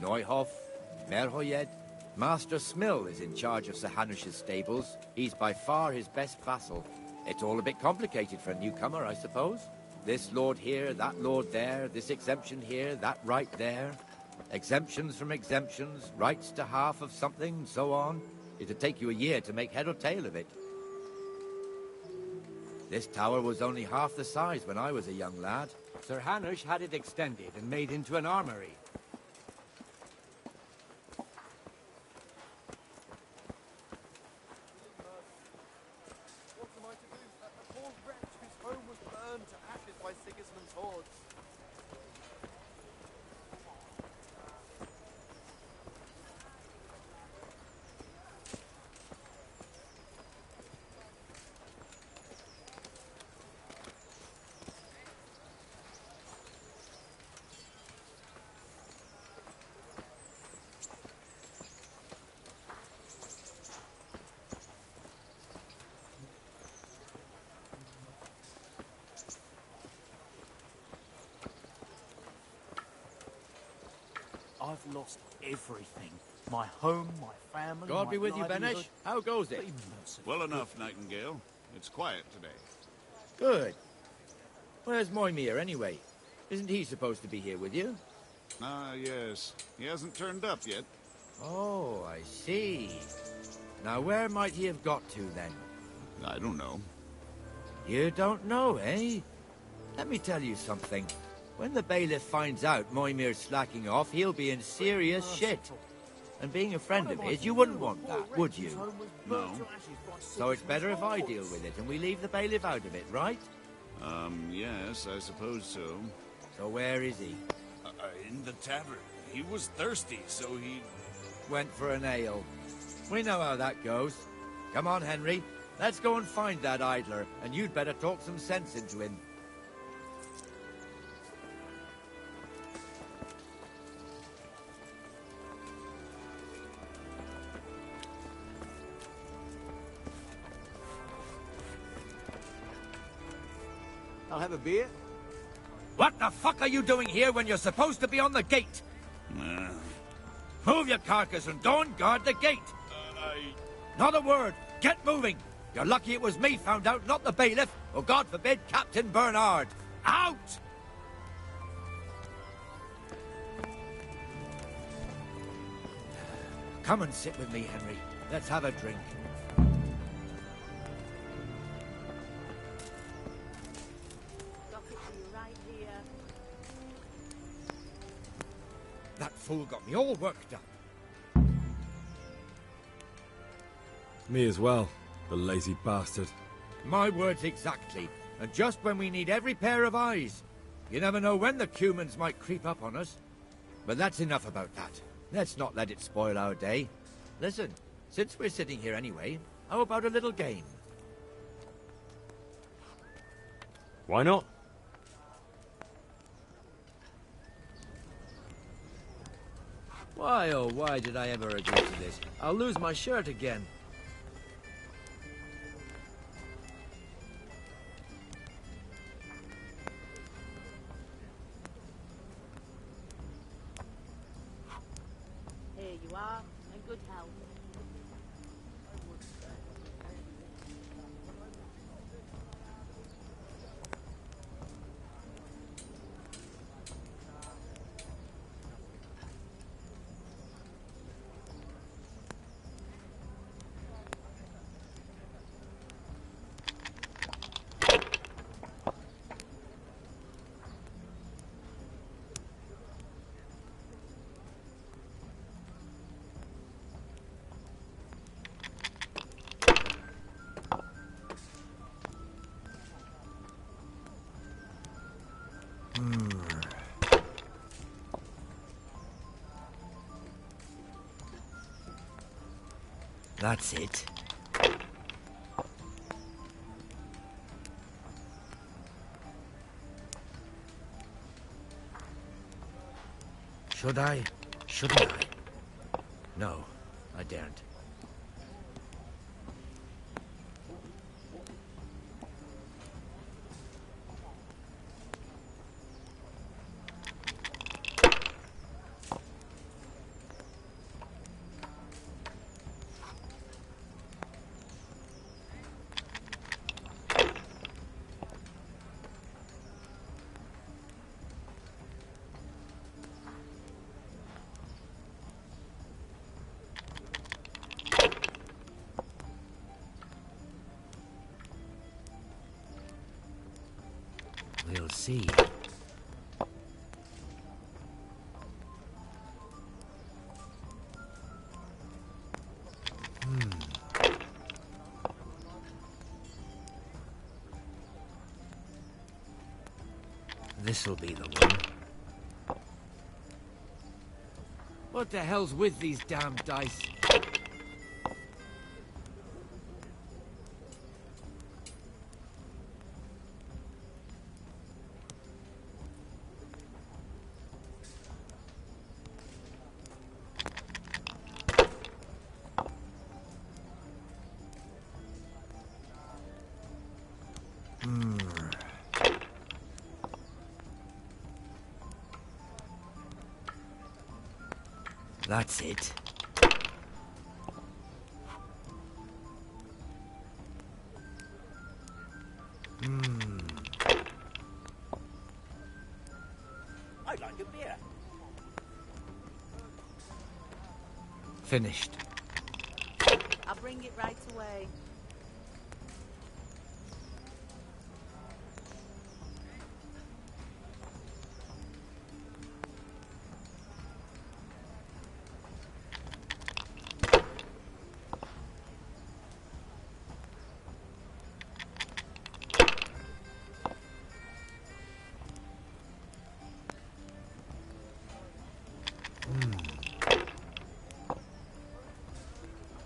Neuhof, Merhoyed. Master Smill is in charge of Sir Hanush's stables. He's by far his best vassal. It's all a bit complicated for a newcomer, I suppose. This lord here, that lord there, this exemption here, that right there. Exemptions from exemptions, rights to half of something, so on. It'd take you a year to make head or tail of it. This tower was only half the size when I was a young lad. Sir Hanush had it extended and made into an armory. What am I to do? A poor wretch whose home was burned to ashes by Sigismund's hordes. I've lost everything. My home, my family, God my be with you, livelihood. Benesh. How goes it? Be merciful. Well enough, Nightingale. It's quiet today. Good. Where's Moimir, anyway? Isn't he supposed to be here with you? Ah, yes. He hasn't turned up yet. Oh, I see. Now, where might he have got to, then? I don't know. You don't know, eh? Let me tell you something. When the bailiff finds out Moimir's slacking off, he'll be in serious shit. And being a friend of his, you wouldn't want that, would you? No. So it's better if I deal with it and we leave the bailiff out of it, right? Yes, I suppose so. So where is he? In the tavern. He was thirsty, so he... Went for an ale. We know how that goes. Come on, Henry. Let's go and find that idler, and you'd better talk some sense into him. I'll have a beer. What the fuck are you doing here when you're supposed to be on the gate? Move your carcass and don't guard the gate. Not a word. Get moving. You're lucky it was me found out, not the bailiff, or God forbid, Captain Bernard. Out! Come and sit with me, Henry. Let's have a drink. Got it for you right here. That fool got me all worked up. Me as well, the lazy bastard. My words exactly. And just when we need every pair of eyes. You never know when the Cumans might creep up on us. But that's enough about that. Let's not let it spoil our day. Listen, since we're sitting here anyway, how about a little game? Why not? Why, oh, why did I ever agree to this? I'll lose my shirt again. Here you are, in good health. That's it. Should I? Shouldn't I? No, I daren't. We'll see. This'll be the one. What the hell's with these damn dice? That's it. I'd like a beer. Finished. I'll bring it right away.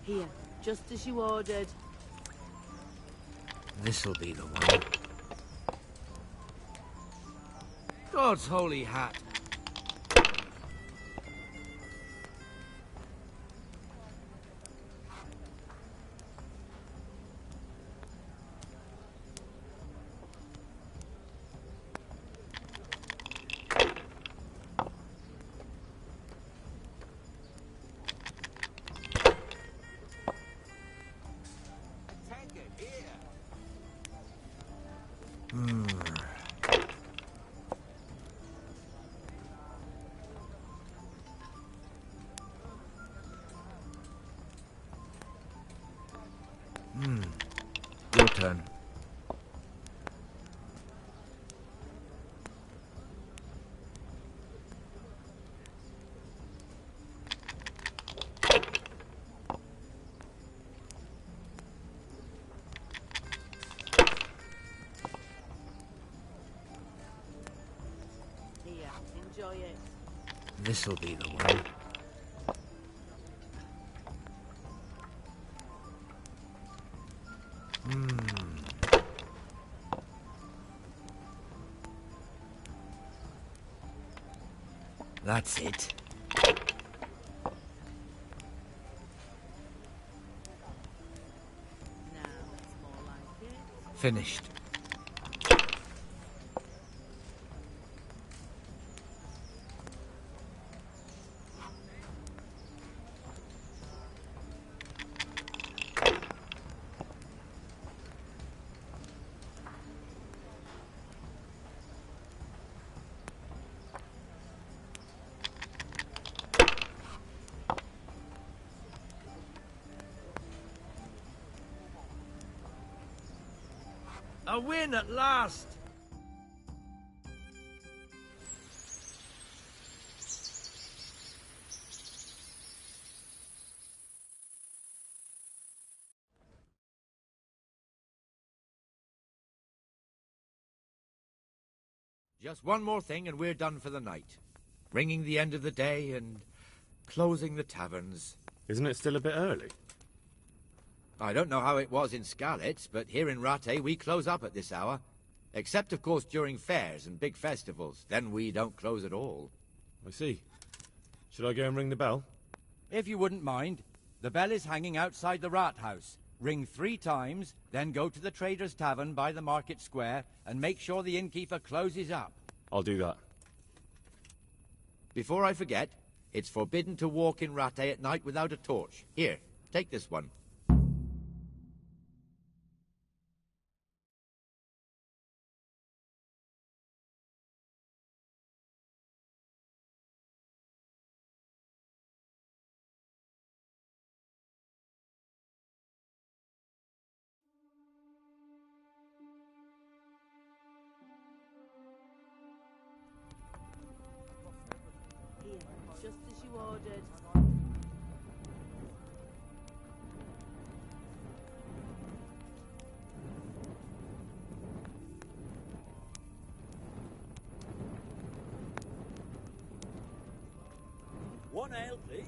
Here, just as you ordered. This'll be the one. God's holy hat. Your turn. Here, enjoy it. This'll be the one. That's it. Now it's more like it. Finished. A win at last! Just one more thing and we're done for the night. Ringing the end of the day and closing the taverns. Isn't it still a bit early? I don't know how it was in Skalitz, but here in Rattay we close up at this hour. Except, of course, during fairs and big festivals. Then we don't close at all. I see. Should I go and ring the bell? If you wouldn't mind, the bell is hanging outside the rat house. Ring 3 times, then go to the Trader's Tavern by the market square and make sure the innkeeper closes up. I'll do that. Before I forget, it's forbidden to walk in Rattay at night without a torch. Here, take this one. Here, just as you ordered. One ale, please.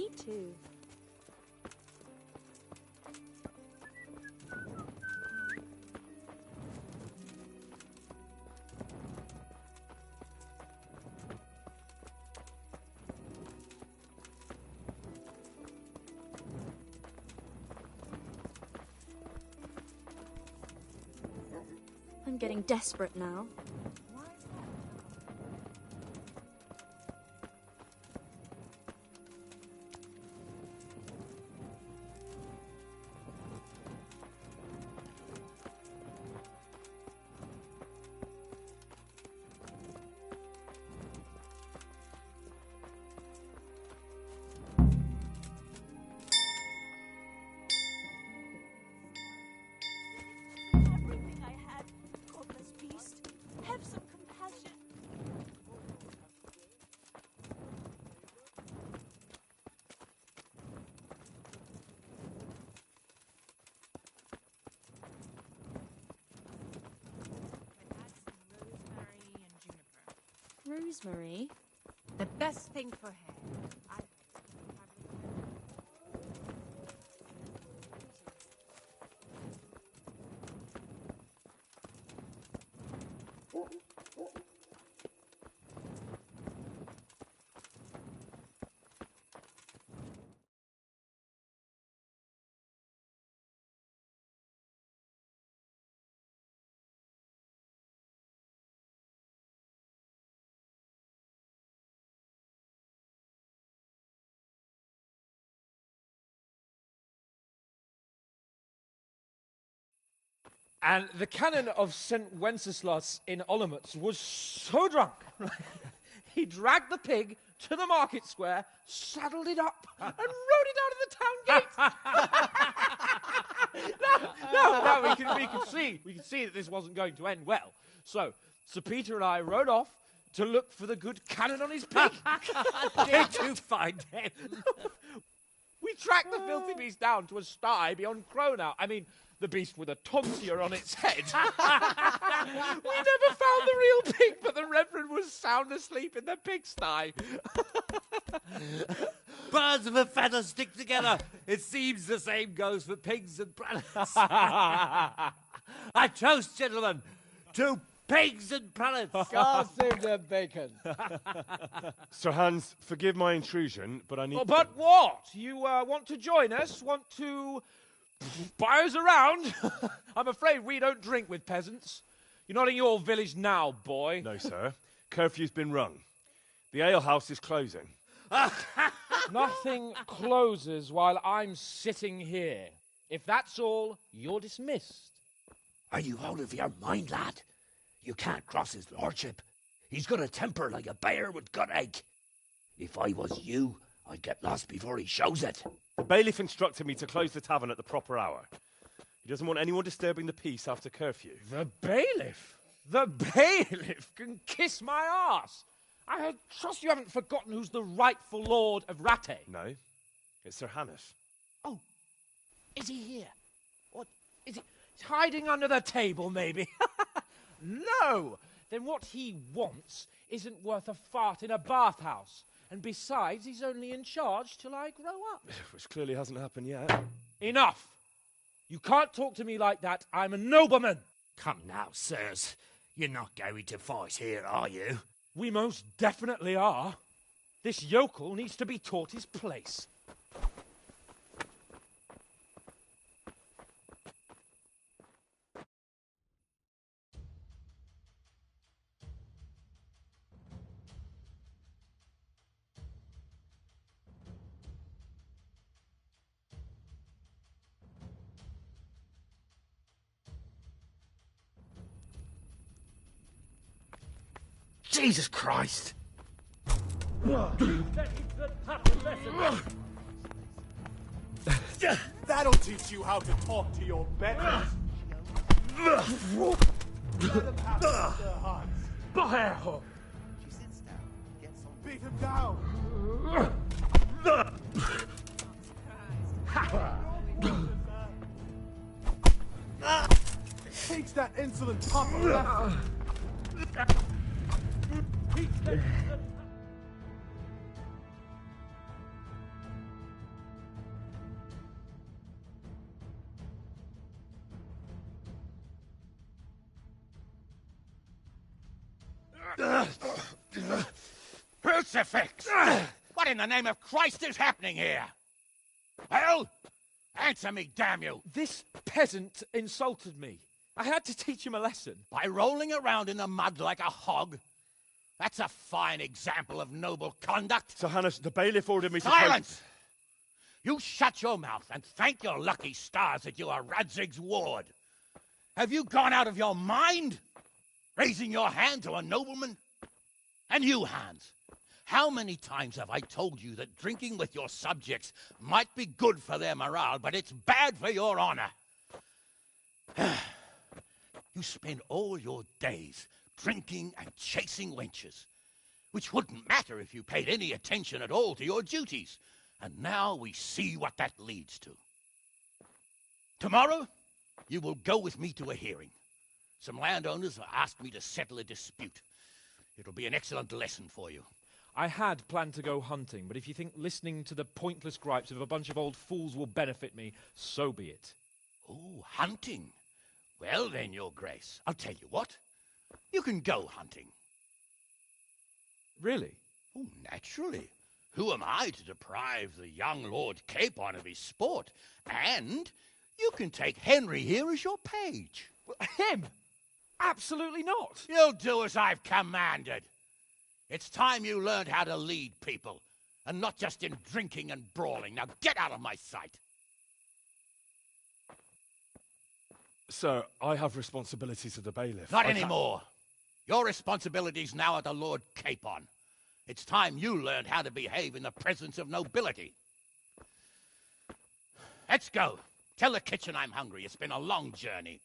Me too. I'm getting desperate now. Everything I had, godless beast. Have some compassion. Rosemary? The best thing for hair. And the canon of St. Wenceslas in Olomouc was so drunk, he dragged the pig to the market square, saddled it up, and rode it out of the town gate. No, we could see that this wasn't going to end well. So, Sir Peter and I rode off to look for the good canon on his pig. Did you find him? We tracked the filthy beast down to a sty beyond Cronow. I mean, the beast with a tonsure on its head. We never found the real pig, but the Reverend was sound asleep in the pigsty. Birds of a feather stick together. It seems the same goes for pigs and planets. I toast, gentlemen, to pigs and planets. Gossip and bacon. Sir Hans, forgive my intrusion, but I need... Oh, but what? You want to join us? Want to buy us around? I'm afraid we don't drink with peasants. You're not in your village now, boy. No, sir. Curfew's been rung. The alehouse is closing. Nothing closes while I'm sitting here. If that's all, you're dismissed. Are you out of your mind, lad? You can't cross his lordship. He's got a temper like a bear with gut ache. If I was you, I'd get lost before he shows it. The bailiff instructed me to close the tavern at the proper hour. He doesn't want anyone disturbing the peace after curfew. The bailiff? The bailiff can kiss my arse. I trust you haven't forgotten who's the rightful lord of Rattay. No, it's Sir Hannes. Oh, is he here? What, is he hiding under the table, maybe? No! Then what he wants isn't worth a fart in a bathhouse. And besides, he's only in charge till I grow up. Which clearly hasn't happened yet. Enough! You can't talk to me like that. I'm a nobleman. Come now, sirs. You're not going to fight here, are you? We most definitely are. This yokel needs to be taught his place. Jesus Christ! That'll teach you how to talk to your betters. Let him have it, Sir Hans. Beat him down. Teach that insolent pup a lesson. Crucifix! What in the name of Christ is happening here? Well, answer me, damn you! This peasant insulted me. I had to teach him a lesson. By rolling around in the mud like a hog? That's a fine example of noble conduct. Sir Hannes, the bailiff ordered me to... Silence! You shut your mouth and thank your lucky stars that you are Radzig's ward. Have you gone out of your mind? Raising your hand to a nobleman? And you, Hans, how many times have I told you that drinking with your subjects might be good for their morale, but it's bad for your honor? You spend all your days drinking and chasing wenches, which wouldn't matter if you paid any attention at all to your duties. And now we see what that leads to. Tomorrow, you will go with me to a hearing. Some landowners have asked me to settle a dispute. It'll be an excellent lesson for you. I had planned to go hunting, but if you think listening to the pointless gripes of a bunch of old fools will benefit me, so be it. Oh, hunting. Well then, Your Grace, I'll tell you what. You can go hunting. Really? Oh, naturally. Who am I to deprive the young Lord Capon of his sport? And you can take Henry here as your page. Him? Absolutely not. You'll do as I've commanded. It's time you learned how to lead people, and not just in drinking and brawling. Now get out of my sight. Sir, I have responsibilities to the bailiff. Not anymore. Your responsibilities now are the Lord Capon. It's time you learned how to behave in the presence of nobility. Let's go. Tell the kitchen I'm hungry. It's been a long journey.